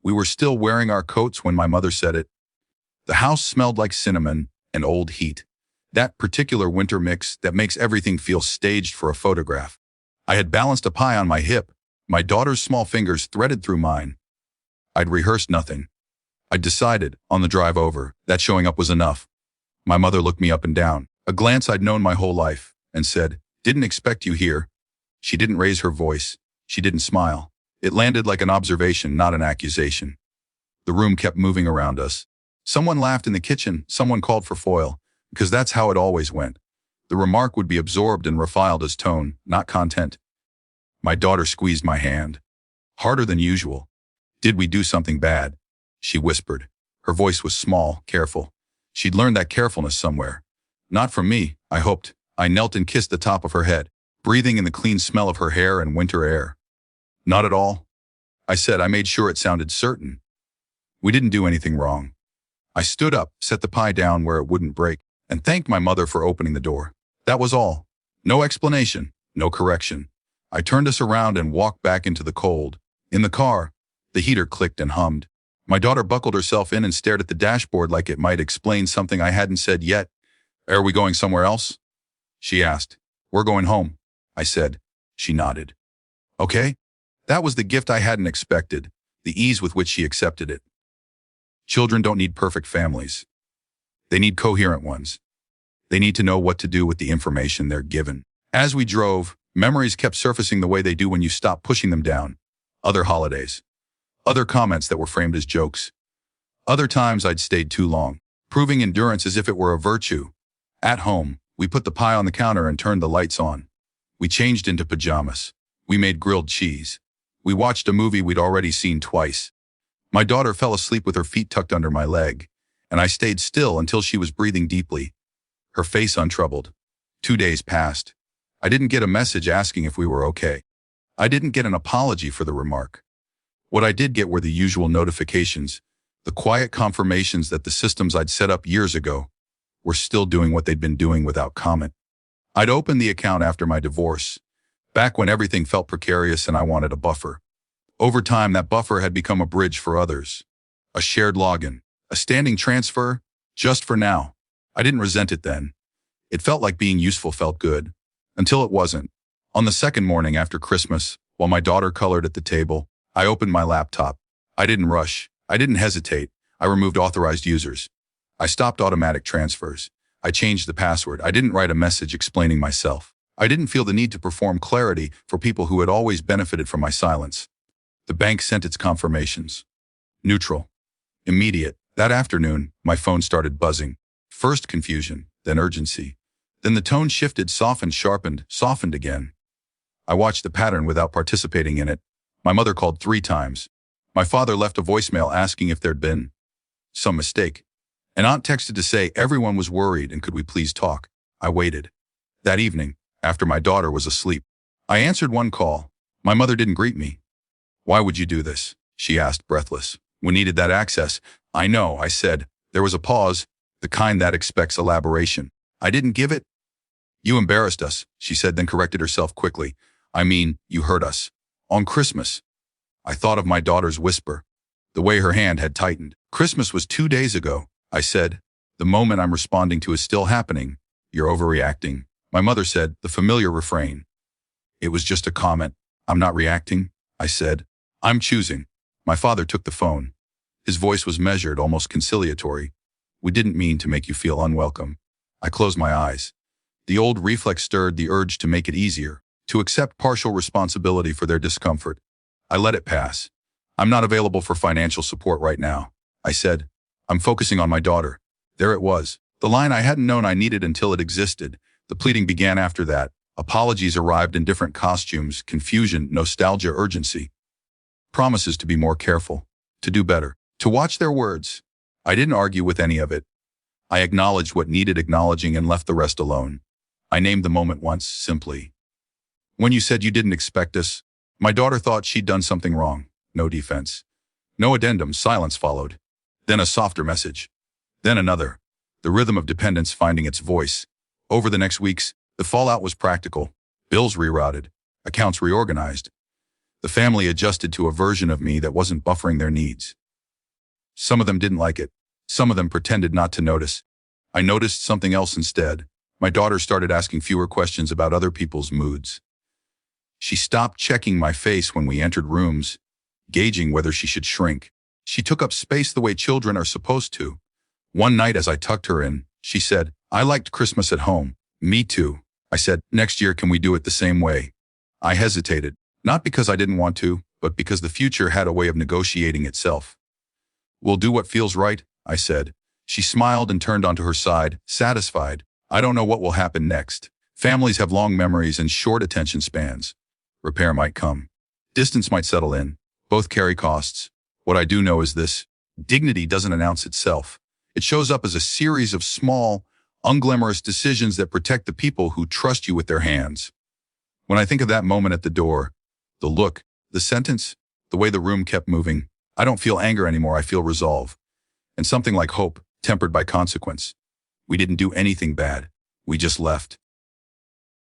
We were still wearing our coats when my mother said it. The house smelled like cinnamon and old heat. That particular winter mix that makes everything feel staged for a photograph. I had balanced a pie on my hip, my daughter's small fingers threaded through mine. I'd rehearsed nothing. I'd decided, on the drive over, that showing up was enough. My mother looked me up and down, a glance I'd known my whole life, and said, "Didn't expect you here." She didn't raise her voice. She didn't smile. It landed like an observation, not an accusation. The room kept moving around us. Someone laughed in the kitchen, someone called for foil, because that's how it always went. The remark would be absorbed and refiled as tone, not content. My daughter squeezed my hand. Harder than usual. "Did we do something bad?" She whispered. Her voice was small, careful. She'd learned that carefulness somewhere. Not from me, I hoped. I knelt and kissed the top of her head, breathing in the clean smell of her hair and winter air. "Not at all," I said. I made sure it sounded certain. "We didn't do anything wrong." I stood up, set the pie down where it wouldn't break, and thanked my mother for opening the door. That was all. No explanation, no correction. I turned us around and walked back into the cold. In the car, the heater clicked and hummed. My daughter buckled herself in and stared at the dashboard like it might explain something I hadn't said yet. "Are we going somewhere else?" she asked. "We're going home," I said. She nodded. "Okay." That was the gift I hadn't expected, the ease with which she accepted it. Children don't need perfect families. They need coherent ones. They need to know what to do with the information they're given. As we drove, memories kept surfacing the way they do when you stop pushing them down. Other holidays. Other comments that were framed as jokes. Other times I'd stayed too long, proving endurance as if it were a virtue. At home, we put the pie on the counter and turned the lights on. We changed into pajamas. We made grilled cheese. We watched a movie we'd already seen twice. My daughter fell asleep with her feet tucked under my leg, and I stayed still until she was breathing deeply, her face untroubled. 2 days passed. I didn't get a message asking if we were okay. I didn't get an apology for the remark. What I did get were the usual notifications, the quiet confirmations that the systems I'd set up years ago were still doing what they'd been doing without comment. I'd opened the account after my divorce, back when everything felt precarious and I wanted a buffer. Over time, that buffer had become a bridge for others. A shared login, a standing transfer, just for now. I didn't resent it then. It felt like being useful felt good, until it wasn't. On the second morning after Christmas, while my daughter colored at the table, I opened my laptop. I didn't rush. I didn't hesitate. I removed authorized users. I stopped automatic transfers. I changed the password. I didn't write a message explaining myself. I didn't feel the need to perform clarity for people who had always benefited from my silence. The bank sent its confirmations. Neutral. Immediate. That afternoon, my phone started buzzing. First confusion, then urgency. Then the tone shifted, softened, sharpened, softened again. I watched the pattern without participating in it. My mother called 3 times. My father left a voicemail asking if there'd been some mistake. An aunt texted to say everyone was worried and could we please talk. I waited. That evening, after my daughter was asleep, I answered one call. My mother didn't greet me. "Why would you do this?" she asked, breathless. "We needed that access." "I know," I said. There was a pause, the kind that expects elaboration. "I didn't give it." "You embarrassed us," she said, then corrected herself quickly. "I mean, you hurt us. On Christmas." I thought of my daughter's whisper, the way her hand had tightened. "Christmas was 2 days ago," I said. "The moment I'm responding to is still happening. You're overreacting." My mother said, the familiar refrain. "It was just a comment. I'm not reacting," I said. "I'm choosing." My father took the phone. His voice was measured, almost conciliatory. "We didn't mean to make you feel unwelcome." I closed my eyes. The old reflex stirred the urge to make it easier, to accept partial responsibility for their discomfort. I let it pass. "I'm not available for financial support right now," I said. "I'm focusing on my daughter." There it was, the line I hadn't known I needed until it existed. The pleading began after that. Apologies arrived in different costumes, confusion, nostalgia, urgency. Promises to be more careful, to do better, to watch their words. I didn't argue with any of it. I acknowledged what needed acknowledging and left the rest alone. I named the moment once, simply. "When you said you didn't expect us," my daughter thought she'd done something wrong. No defense. No addendum, silence followed. Then a softer message. Then another. The rhythm of dependence finding its voice. Over the next weeks, the fallout was practical. Bills rerouted. Accounts reorganized. The family adjusted to a version of me that wasn't buffering their needs. Some of them didn't like it. Some of them pretended not to notice. I noticed something else instead. My daughter started asking fewer questions about other people's moods. She stopped checking my face when we entered rooms, gauging whether she should shrink. She took up space the way children are supposed to. One night as I tucked her in, she said, "I liked Christmas at home." "Me too." I said, "Next year can we do it the same way?" I hesitated, not because I didn't want to, but because the future had a way of negotiating itself. "We'll do what feels right," I said. She smiled and turned onto her side, satisfied. I don't know what will happen next. Families have long memories and short attention spans. Repair might come. Distance might settle in. Both carry costs. What I do know is this: dignity doesn't announce itself. It shows up as a series of small, unglamorous decisions that protect the people who trust you with their hands. When I think of that moment at the door, the look, the sentence, the way the room kept moving, I don't feel anger anymore, I feel resolve. And something like hope, tempered by consequence. We didn't do anything bad. We just left.